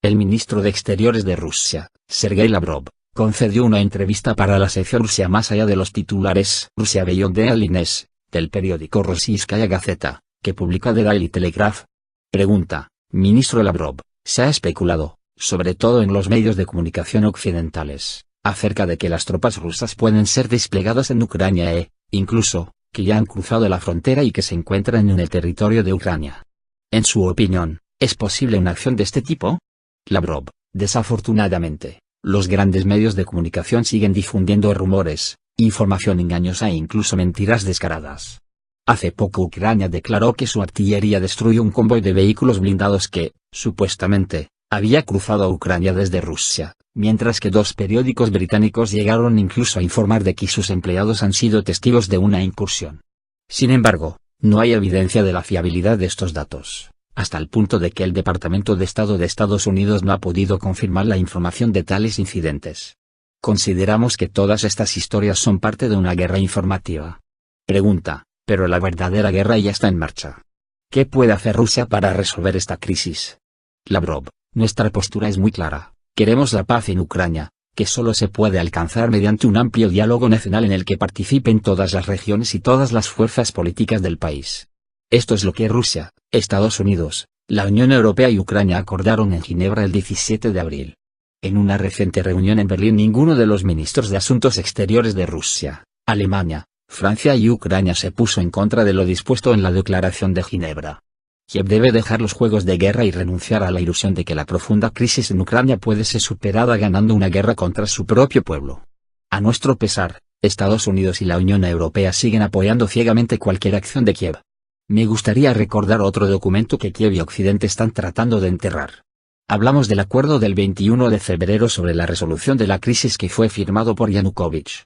El ministro de Exteriores de Rusia, Sergei Lavrov, concedió una entrevista para la sección Rusia más allá de los titulares Rusia Beyond the Lines, del periódico Rossiyskaya Gazeta, que publica The Daily Telegraph. Pregunta, ministro Lavrov, se ha especulado, sobre todo en los medios de comunicación occidentales, acerca de que las tropas rusas pueden ser desplegadas en Ucrania incluso, que ya han cruzado la frontera y que se encuentran en el territorio de Ucrania. En su opinión, ¿es posible una acción de este tipo? Lavrov, desafortunadamente, los grandes medios de comunicación siguen difundiendo rumores, información engañosa e incluso mentiras descaradas. Hace poco Ucrania declaró que su artillería destruyó un convoy de vehículos blindados que, supuestamente, había cruzado a Ucrania desde Rusia, mientras que dos periódicos británicos llegaron incluso a informar de que sus empleados han sido testigos de una incursión. Sin embargo, no hay evidencia de la fiabilidad de estos datos, hasta el punto de que el Departamento de Estado de Estados Unidos no ha podido confirmar la información de tales incidentes. Consideramos que todas estas historias son parte de una guerra informativa. Pregunta, pero la verdadera guerra ya está en marcha. ¿Qué puede hacer Rusia para resolver esta crisis? Lavrov, nuestra postura es muy clara. Queremos la paz en Ucrania, que solo se puede alcanzar mediante un amplio diálogo nacional en el que participen todas las regiones y todas las fuerzas políticas del país. Esto es lo que Rusia, Estados Unidos, la Unión Europea y Ucrania acordaron en Ginebra el 17 de abril. En una reciente reunión en Berlín, ninguno de los ministros de Asuntos Exteriores de Rusia, Alemania, Francia y Ucrania se puso en contra de lo dispuesto en la Declaración de Ginebra. Kiev debe dejar los juegos de guerra y renunciar a la ilusión de que la profunda crisis en Ucrania puede ser superada ganando una guerra contra su propio pueblo. A nuestro pesar, Estados Unidos y la Unión Europea siguen apoyando ciegamente cualquier acción de Kiev. Me gustaría recordar otro documento que Kiev y Occidente están tratando de enterrar. Hablamos del acuerdo del 21 de febrero sobre la resolución de la crisis que fue firmado por Yanukovych,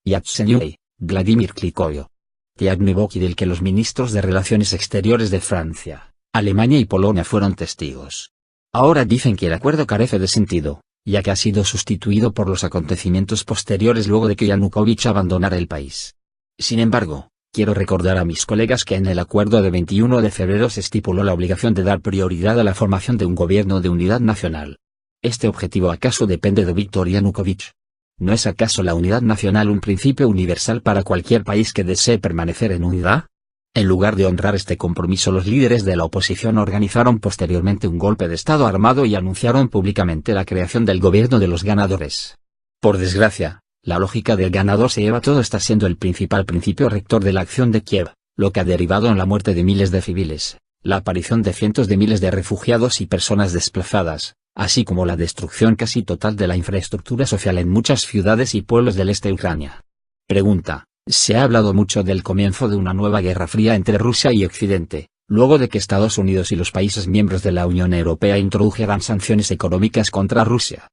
Yatsenyuk, Vladimir Klitschko, Tiagnivok y del que los ministros de Relaciones Exteriores de Francia, Alemania y Polonia fueron testigos. Ahora dicen que el acuerdo carece de sentido, ya que ha sido sustituido por los acontecimientos posteriores luego de que Yanukovych abandonara el país. Sin embargo, quiero recordar a mis colegas que en el acuerdo de 21 de febrero se estipuló la obligación de dar prioridad a la formación de un gobierno de unidad nacional. ¿Este objetivo acaso depende de Viktor Yanukovych? ¿No es acaso la unidad nacional un principio universal para cualquier país que desee permanecer en unidad? En lugar de honrar este compromiso, los líderes de la oposición organizaron posteriormente un golpe de Estado armado y anunciaron públicamente la creación del gobierno de los ganadores. Por desgracia, la lógica del ganador se lleva todo está siendo el principal principio rector de la acción de Kiev, lo que ha derivado en la muerte de miles de civiles, la aparición de cientos de miles de refugiados y personas desplazadas, así como la destrucción casi total de la infraestructura social en muchas ciudades y pueblos del este de Ucrania. Pregunta, se ha hablado mucho del comienzo de una nueva guerra fría entre Rusia y Occidente, luego de que Estados Unidos y los países miembros de la Unión Europea introdujeran sanciones económicas contra Rusia.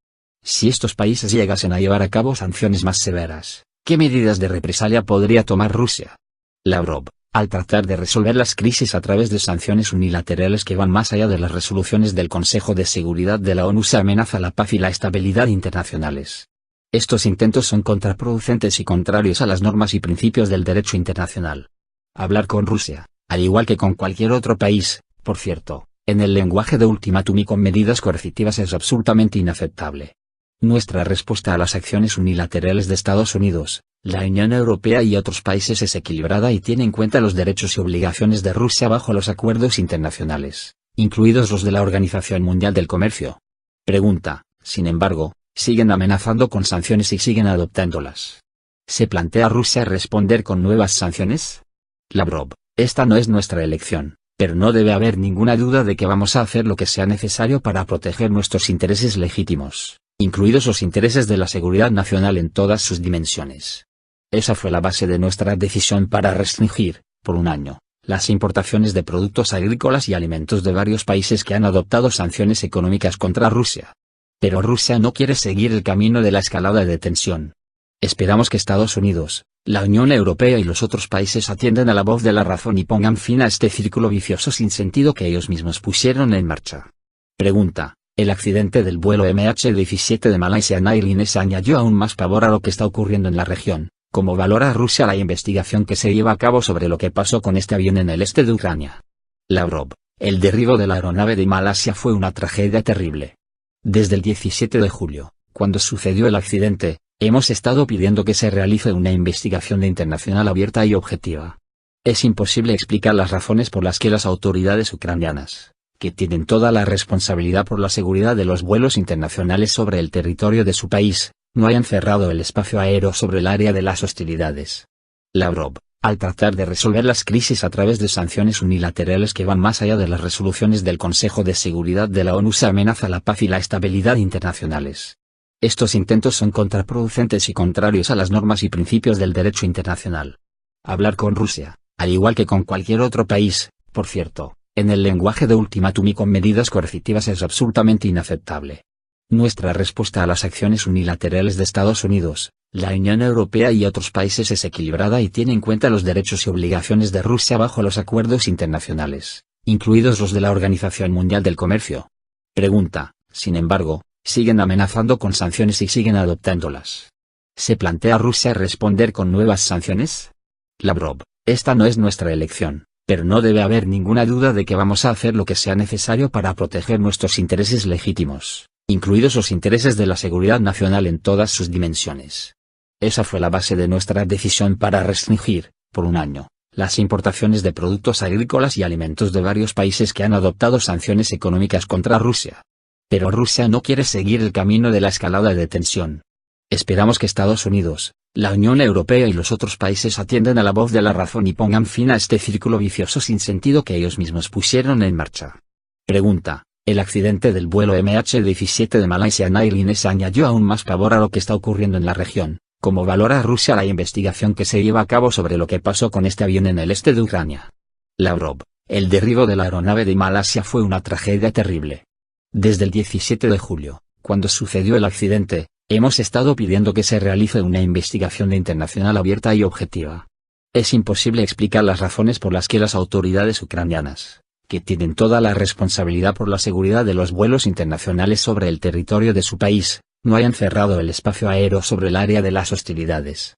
Si estos países llegasen a llevar a cabo sanciones más severas, ¿qué medidas de represalia podría tomar Rusia? Lavrov, al tratar de resolver las crisis a través de sanciones unilaterales que van más allá de las resoluciones del Consejo de Seguridad de la ONU, se amenaza la paz y la estabilidad internacionales. Estos intentos son contraproducentes y contrarios a las normas y principios del derecho internacional. Hablar con Rusia, al igual que con cualquier otro país, por cierto, en el lenguaje de ultimátum y con medidas coercitivas es absolutamente inaceptable. Nuestra respuesta a las acciones unilaterales de Estados Unidos, la Unión Europea y otros países es equilibrada y tiene en cuenta los derechos y obligaciones de Rusia bajo los acuerdos internacionales, incluidos los de la Organización Mundial del Comercio. Pregunta, sin embargo, siguen amenazando con sanciones y siguen adoptándolas. ¿Se plantea Rusia responder con nuevas sanciones? Lavrov, esta no es nuestra elección, pero no debe haber ninguna duda de que vamos a hacer lo que sea necesario para proteger nuestros intereses legítimos, incluidos los intereses de la seguridad nacional en todas sus dimensiones. Esa fue la base de nuestra decisión para restringir, por un año, las importaciones de productos agrícolas y alimentos de varios países que han adoptado sanciones económicas contra Rusia. Pero Rusia no quiere seguir el camino de la escalada de tensión. Esperamos que Estados Unidos, la Unión Europea y los otros países atiendan a la voz de la razón y pongan fin a este círculo vicioso sin sentido que ellos mismos pusieron en marcha. Pregunta. El accidente del vuelo MH17 de Malaysia Airlines añadió aún más pavor a lo que está ocurriendo en la región. ¿Cómo valora Rusia la investigación que se lleva a cabo sobre lo que pasó con este avión en el este de Ucrania? Lavrov, el derribo de la aeronave de Malasia fue una tragedia terrible. Desde el 17 de julio, cuando sucedió el accidente, hemos estado pidiendo que se realice una investigación internacional abierta y objetiva. Es imposible explicar las razones por las que las autoridades ucranianas, que tienen toda la responsabilidad por la seguridad de los vuelos internacionales sobre el territorio de su país, no hayan cerrado el espacio aéreo sobre el área de las hostilidades. Lavrov, al tratar de resolver las crisis a través de sanciones unilaterales que van más allá de las resoluciones del Consejo de Seguridad de la ONU, se amenaza la paz y la estabilidad internacionales. Estos intentos son contraproducentes y contrarios a las normas y principios del derecho internacional. Hablar con Rusia, al igual que con cualquier otro país, por cierto, en el lenguaje de ultimátum y con medidas coercitivas es absolutamente inaceptable. Nuestra respuesta a las acciones unilaterales de Estados Unidos, la Unión Europea y otros países es equilibrada y tiene en cuenta los derechos y obligaciones de Rusia bajo los acuerdos internacionales, incluidos los de la Organización Mundial del Comercio. Pregunta, sin embargo, ¿siguen amenazando con sanciones y siguen adoptándolas? ¿Se plantea Rusia responder con nuevas sanciones? Lavrov, esta no es nuestra elección, pero no debe haber ninguna duda de que vamos a hacer lo que sea necesario para proteger nuestros intereses legítimos, incluidos los intereses de la seguridad nacional en todas sus dimensiones. Esa fue la base de nuestra decisión para restringir, por un año, las importaciones de productos agrícolas y alimentos de varios países que han adoptado sanciones económicas contra Rusia. Pero Rusia no quiere seguir el camino de la escalada de tensión. Esperamos que Estados Unidos, la Unión Europea y los otros países atiendan a la voz de la razón y pongan fin a este círculo vicioso sin sentido que ellos mismos pusieron en marcha. Pregunta. El accidente del vuelo MH17 de Malaysia Airlines añadió aún más pavor a lo que está ocurriendo en la región. ¿Cómo valora Rusia la investigación que se lleva a cabo sobre lo que pasó con este avión en el este de Ucrania? Lavrov, el derribo de la aeronave de Malasia fue una tragedia terrible. Desde el 17 de julio, cuando sucedió el accidente, hemos estado pidiendo que se realice una investigación internacional abierta y objetiva. Es imposible explicar las razones por las que las autoridades ucranianas, que tienen toda la responsabilidad por la seguridad de los vuelos internacionales sobre el territorio de su país, no hayan cerrado el espacio aéreo sobre el área de las hostilidades.